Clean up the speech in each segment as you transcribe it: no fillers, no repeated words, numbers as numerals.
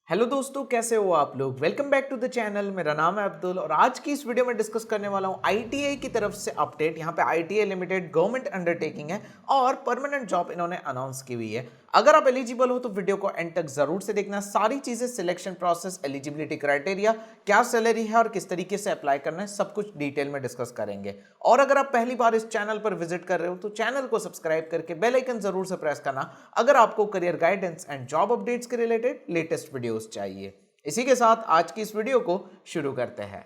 Hello दोस्तों, कैसे हो आप लोग। Welcome back to the channel. मेरा नाम है अब्दुल और आज की इस वीडियो में डिस्कस करने वाला हूँ आईटीआई की तरफ से अपडेट। यहाँ पे आईटीआई लिमिटेड गवर्नमेंट अंडरटेकिंग है और परमानेंट जॉब इन्होंने अनाउंस की हुई है। अगर आप एलिजिबल हो तो वीडियो को एंड तक जरूर से देखना। सारी चीजें, सिलेक्शन प्रोसेस, एलिजिबिलिटी क्राइटेरिया, क्या सैलरी है और किस तरीके से अप्लाई करना है, सब कुछ डिटेल में डिस्कस करेंगे। और अगर आप पहली बार इस चैनल पर विजिट कर रहे हो तो चैनल को सब्सक्राइब करके बेल आइकन जरूर से प्रेस करना अगर आपको career guidance and job updates के रिलेटेड लेटेस्ट वीडियोस चाहिए। इसी के साथ आज की इस वीडियो को शुरू करते हैं।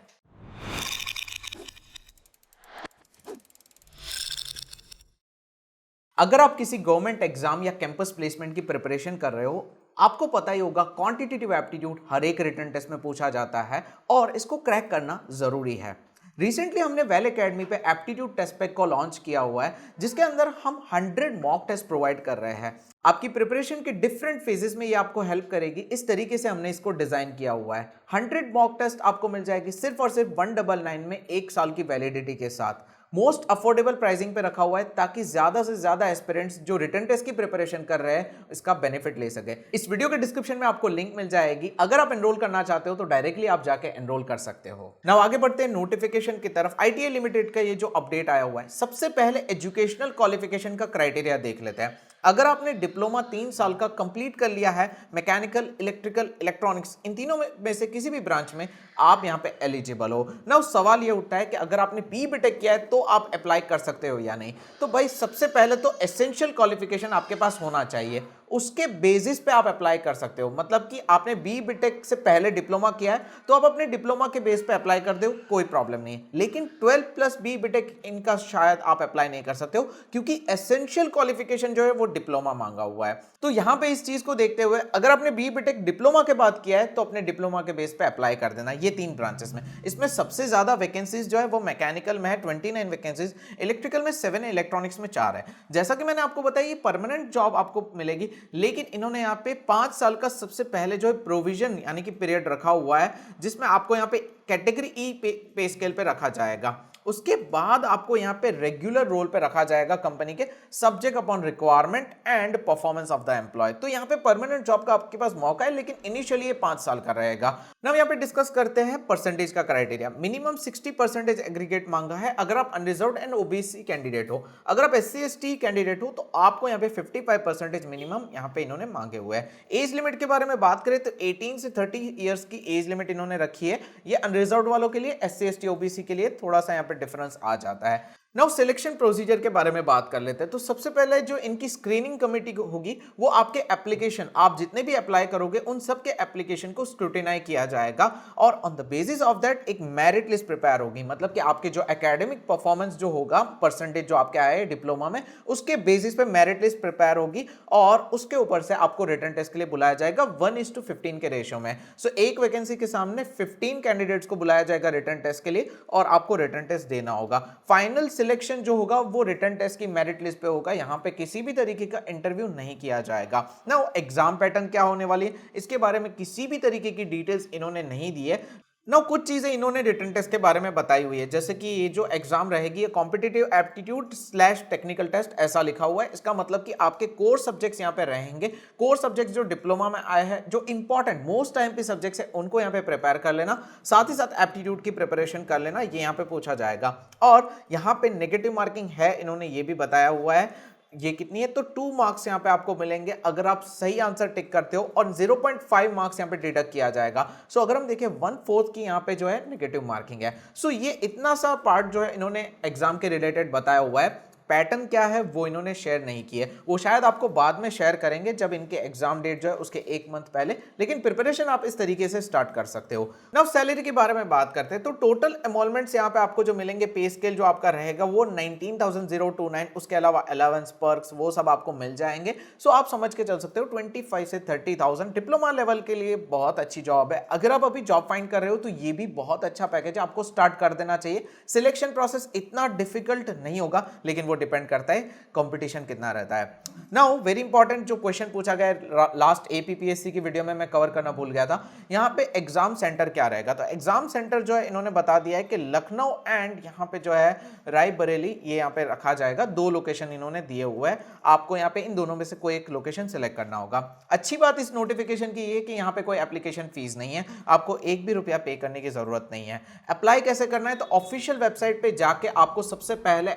अगर आप किसी गवर्नमेंट एग्जाम या कैंपस प्लेसमेंट की प्रिपरेशन कर रहे हो, आपको पता ही होगा क्वांटिटेटिव एप्टीट्यूड हर एक रिटन टेस्ट में पूछा जाता है और इसको क्रैक करना जरूरी है। रिसेंटली हमने वेल एकेडमी पे एप्टीट्यूड टेस्ट पैक को लॉन्च किया हुआ है, जिसके अंदर हम 100 मॉक टेस्ट प्रोवाइड कर रहे हैं। आपकी प्रिपरेशन के डिफरेंट फेजेस में ये आपको हेल्प करेगी। इस तरीके से हमने इसको डिजाइन किया हुआ है। 100 मॉक टेस्ट आपको मिल जाएगी सिर्फ और सिर्फ 199 में, 1 साल की वैलिडिटी के साथ। मोस्ट अफोर्डेबल प्राइसिंग पे रखा हुआ है ताकि ज्यादा से ज्यादा एस्पिरेंट्स जो रिटन टेस्ट की प्रिपरेशन कर रहे हैं इसका बेनिफिट ले सके। इस वीडियो के डिस्क्रिप्शन में आपको लिंक मिल जाएगी। अगर आप एनरोल करना चाहते हो तो डायरेक्टली आप जाके एनरोल कर सकते हो। नाउ आगे बढ़ते हैं नोटिफिकेशन की तरफ। आईटीआई लिमिटेड का ये जो अपडेट आया हुआ है, सबसे पहले एजुकेशनल क्वालिफिकेशन का क्राइटेरिया देख लेते हैं। अगर आपने डिप्लोमा 3 साल का कंप्लीट कर लिया है, मैकेनिकल, इलेक्ट्रिकल, इलेक्ट्रॉनिक्स, इन तीनों में से किसी भी ब्रांच में आप यहां पे एलिजिबल हो ना। सवाल ये उठता है कि अगर आपने बी बीटेक किया है तो आप अप्लाई कर सकते हो या नहीं। तो भाई सबसे पहले तो एसेंशियल क्वालिफिकेशन आपके पास होना चाहिए, उसके बेसिस पे आप अप्लाई कर सकते हो। मतलब कि आपने बी बीटेक से पहले डिप्लोमा किया है तो आप अपने डिप्लोमा के बेस पे अप्लाई कर दो, कोई प्रॉब्लम नहीं है। लेकिन 12 प्लस बी बीटेक इनका शायद आप अप्लाई नहीं कर सकते हो, क्योंकि एसेंशियल क्वालिफिकेशन जो है वो डिप्लोमा मांगा हुआ है। तो यहां पे इस चीज को देखते हुए अगर आपने बी बीटेक डिप्लोमा के बाद किया है तो अपने डिप्लोमा के बेस पे अप्लाई कर देना। ये 3 ब्रांचेस में, इसमें सबसे ज्यादा वैकेंसीज जो है वो मैकेनिकल में है 29 वैकेंसीज, इलेक्ट्रिकल में 7 है, इलेक्ट्रॉनिक्स में 4 है। जैसा कि मैंने आपको बताया ये परमानेंट जॉब आपको मिलेगी, लेकिन इन्होंने यहाँ पे 5 साल का सबसे पहले जो है प्रोविजन यानी कि पीरियड रखा हुआ है, जिसमें आपको यहाँ पे कैटेगरी ई पे स्केल पे रखा जाएगा। उसके बाद आपको यहाँ पे रेगुलर रोल पे रखा जाएगा कंपनी के, subject upon requirement and performance of the employ. तो यहाँ पे परमानेंट जॉब का आपके पास मौका है, लेकिन इनिशियली ये 5 साल का रहेगा। ना यहाँ पे डिस्कस करते हैं परसेंटेज का क्राइटेरिया। मिनिमम 60% एग्रीगेट मांगा है अगर आप अनरिजर्व्ड एंड ओबीसी कैंडिडेट हो। अगर आप एससी एसटी कैंडिडेट हो तो आपको यहाँ पे 55% मिनिमम यहाँ पे इन्होंने मांगे हुए हैं। एज लिमिट के बारे में बात करें तो 18 से 30 ईयर्स की एज लिमिट इन्होंने रखी है। ये अनरिजर्व्ड वालों के लिए, एससी एसटी ओबीसी के लिए थोड़ा सा यहाँ पे डिफरेंस आ जाता है। नाउ सिलेक्शन प्रोसीजर के बारे में बात कर लेते हैं। तो सबसे पहले जो इनकी स्क्रीनिंग कमेटी होगी वो आपके एप्लीकेशन, आप जितने भी अप्लाई करोगे उन सब के एप्लीकेशन को स्क्रूटिनाइज किया जाएगा और on the basis of that एक मेरिट लिस्ट प्रिपेयर होगी। मतलब कि आपके जो एकेडमिक परफॉर्मेंस जो होगा, परसेंटेज जो आपके आए डिप्लोमा में, उसके बेसिस पे मेरिट लिस्ट प्रिपेयर होगी और उसके ऊपर से आपको रिटन टेस्ट के लिए बुलाया जाएगा 1:15 के रेशियो में। सो एक वैकेंसी के सामने 15 कैंडिडेट्स को बुलाया जाएगा रिटन टेस्ट के लिए और आपको रिटन टेस्ट देना होगा। फाइनल सिलेक्शन जो होगा वो रिटन टेस्ट की मेरिट लिस्ट पे होगा। यहां पे किसी भी तरीके का इंटरव्यू नहीं किया जाएगा। नाउ एग्जाम पैटर्न क्या होने वाली है इसके बारे में किसी भी तरीके की डिटेल्स इन्होंने नहीं दी है। नाउ कुछ चीजें इन्होंने रिटन टेस्ट के बारे में बताई हुई है, जैसे कि ये जो एग्जाम रहेगी competitive aptitude slash technical test ऐसा लिखा हुआ है। इसका मतलब कि आपके कोर सब्जेक्ट्स यहाँ पे रहेंगे। कोर सब्जेक्ट्स जो डिप्लोमा में आए हैं, जो इंपॉर्टेंट मोस्ट टाइम पे सब्जेक्ट्स है, उनको यहाँ पे प्रिपेयर कर लेना। साथ ही साथ एप्टीट्यूड की प्रिपरेशन कर लेना, ये यहाँ पे पूछा जाएगा। और यहाँ पे नेगेटिव मार्किंग है, इन्होंने ये भी बताया हुआ है। ये कितनी है तो 2 मार्क्स यहाँ पे आपको मिलेंगे अगर आप सही आंसर टिक करते हो और 0.5 मार्क्स यहाँ पे डिडक्ट किया जाएगा। सो अगर हम देखें 1/4 की यहाँ पे जो है नेगेटिव मार्किंग है। सो ये इतना सा पार्ट जो है इन्होंने एग्जाम के रिलेटेड बताया हुआ है। पैटर्न क्या है वो इन्होंने शेयर नहीं किए, वो शायद आपको बाद में शेयर करेंगे जब इनके एग्जाम डेट जो है उसके 1 मंथ पहले। लेकिन प्रिपरेशन आप इस तरीके से स्टार्ट कर सकते हो। नाउ सैलरी के बारे में बात करते हैं तो टोटल एमोलमेंट्स यहाँ पे आपको जो मिलेंगे, पे स्केल जो आपका रहेगा वो 19,029। उसके अलावा अलावेंस, पर्क्स, वो सब आपको मिल जाएंगे। सो आप समझ के चल सकते हो 25 से 30,000 डिप्लोमा लेवल के लिए बहुत अच्छी जॉब है। अगर आप अभी जॉब फाइंड कर रहे हो तो ये भी बहुत अच्छा पैकेज है, आपको स्टार्ट कर देना चाहिए। सिलेक्शन प्रोसेस इतना डिफिकल्ट नहीं होगा, लेकिन वो डिपेंड करता है कंपटीशन कितना रहता है। नाउ वेरी इंपॉर्टेंट जो क्वेश्चन पूछा गया लास्ट एपीपीएससी की वीडियो में मैं कवर करना भूल गया था, यहाँ पे एग्जाम सेंटर क्या रहेगा। तो एग्जाम सेंटर जो है इन्होंने बता दिया है कि लखनऊ एंड यहाँ पे जो है रायबरेली, ये यहाँ पे रखा जाएगा। 2 लोकेशन इन्होंने दिए हुए हैं, आपको यहाँ पे इन दोनों में से कोई एक लोकेशन सिलेक्ट करना होगा। अच्छी बात इस नोटिफिकेशन की ये कि यहाँ पे कोई एप्लीकेशन फीस नहीं है, आपको एक भी रुपया पे करने की जरूरत नहीं है। अप्लाई कैसे करना है, तो ऑफिशियल वेबसाइट पे जाके आपको सबसे पहले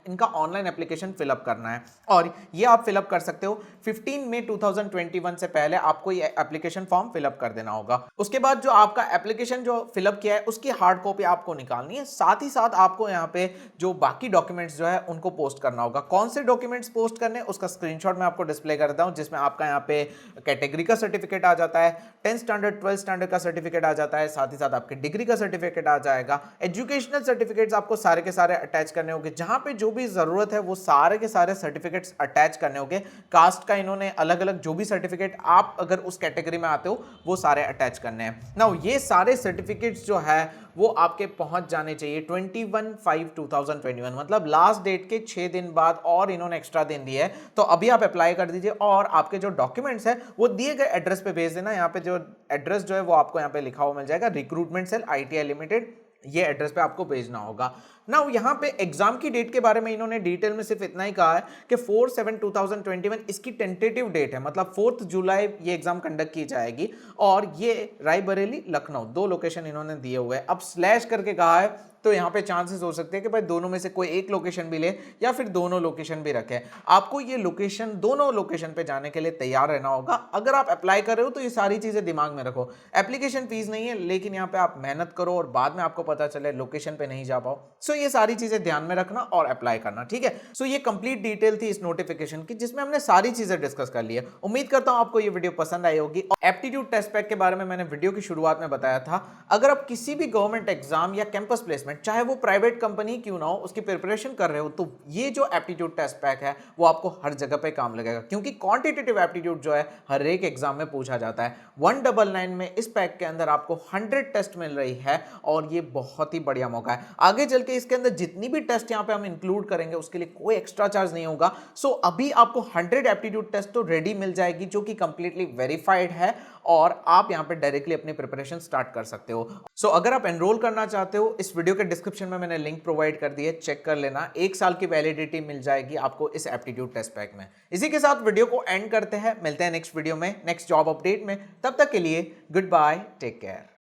इनका ऑनलाइन एप्लीकेशन फिलअप करना है, और ये आप फिलअप कर सकते हो 15 मई 2021 से पहले आपको ये एप्लीकेशन फॉर्म फिलअप कर देना होगा। उसके बाद जो आपका एप्लीकेशन जो फिलअप किया है उसकी हार्ड कॉपी आपको निकालनी है, साथ ही साथ आपको यहाँ पे जो बाकी डॉक्यूमेंट्स जो है उनको पोस्ट करना होगा। कौन से डॉक्यूमेंट्स पोस्ट करने, उसका स्क्रीनशॉट मैं आपको डिस्प्ले करता हूं, जिसमें आपका यहाँ पे कैटेगरी का सर्टिफिकेट आ जाता है, 10th स्टैंडर्ड 12th स्टैंडर्ड का सर्टिफिकेट आ जाता है, साथ ही साथ आपके डिग्री का सर्टिफिकेट आ जाएगा। एजुकेशनल सर्टिफिकेट्स आपको सारे के सारे अटैच करने होंगे, जहां पे जो भी जरूरत है वो सारे के सारे सर्टिफिकेट्स अटैच करने होंगे। कास्ट का इन्होंने अलग अलग जो भी सर्टिफिकेट आप अगर उस कैटेगरी में आते हो वो सारे अटैच करने हैं। नाउ ये सारे सर्टिफिकेट्स जो है वो आपके पहुंच जाने चाहिए 21/5/2021, मतलब लास्ट डेट के 6 दिन बाद, और इन्होंने एक्स्ट्रा दिन दिया है। तो अभी आप अप्लाई कर दीजिए और आपके जो डॉक्यूमेंट्स है वो दिए गए एड्रेस पे भेज देना। यहाँ पे जो एड्रेस जो है वो आपको यहाँ पे लिखा हुआ मिल जाएगा, रिक्रूटमेंट सेल ITI लिमिटेड, ये एड्रेस पे आपको भेजना होगा। नाउ यहाँ पे एग्जाम की डेट के बारे में इन्होंने डिटेल में सिर्फ इतना ही कहा है कि 4/7/2021 इसकी टेंटेटिव डेट है, मतलब 4 जुलाई ये एग्जाम कंडक्ट की जाएगी, और ये रायबरेली लखनऊ 2 लोकेशन इन्होंने दिए हुए हैं। अब स्लैश करके कहा है तो यहाँ पे चांसेस हो सकते हैं कि भाई दोनों में से कोई एक लोकेशन भी ले या फिर दोनों लोकेशन भी रखे। आपको ये लोकेशन दोनों लोकेशन पे जाने के लिए तैयार रहना होगा। अगर आप अप्लाई कर रहे हो तो ये सारी चीजें दिमाग में रखो, एप्लीकेशन फीस नहीं है, लेकिन यहाँ पे आप मेहनत करो और बाद में आपको पता चले लोकेशन पे नहीं जा पाओ। सो ये सारी चीजें ध्यान में रखना और अप्लाई करना, ठीक है। सो ये कंप्लीट डिटेल थी इस नोटिफिकेशन की, जिसमें हमने सारी चीजें डिस्कस कर ली है। उम्मीद करता हूं आपको ये वीडियो पसंद आई होगी। एप्टीट्यूड टेस्ट पैक के बारे में मैंने वीडियो की शुरुआत में बताया था, अगर आप किसी भी गवर्नमेंट एग्जाम या कैंपस प्लेसमेंट, चाहे वो प्राइवेट कंपनी क्यों ना हो, उसकी प्रिपरेशन कर रहे हो, तो ये जो एप्टीट्यूड टेस्ट पैक है वो आपको हर जगह पे काम लगेगा, क्योंकि क्वांटिटेटिव एप्टीट्यूड जो है हर एक एग्जाम में पूछा जाता है। 199 में इस पैक के अंदर आपको 100 टेस्ट मिल रही है, और ये बहुत ही बढ़िया मौका है। आगे चल के इसके अंदर जितनी भी टेस्ट यहाँ पे हम इंक्लूड करेंगे उसके लिए कोई एक्स्ट्रा चार्ज नहीं होगा। सो अभी आपको 100 एप्टीट्यूड टेस्ट तो रेडी मिल जाएगी, जो कि कंप्लीटली वेरीफाइड है, और आप यहाँ पे डायरेक्टली अपनी प्रिपरेशन स्टार्ट कर सकते हो। सो अगर आप एनरोल करना चाहते हो, इस वीडियो के डिस्क्रिप्शन में मैंने लिंक प्रोवाइड कर दी है, चेक कर लेना। 1 साल की वैलिडिटी मिल जाएगी आपको इस एप्टीट्यूड टेस्ट पैक में। इसी के साथ वीडियो को एंड करते हैं, मिलते हैं नेक्स्ट वीडियो में, नेक्स्ट जॉब अपडेट में। तब तक के लिए गुड बाय, टेक केयर।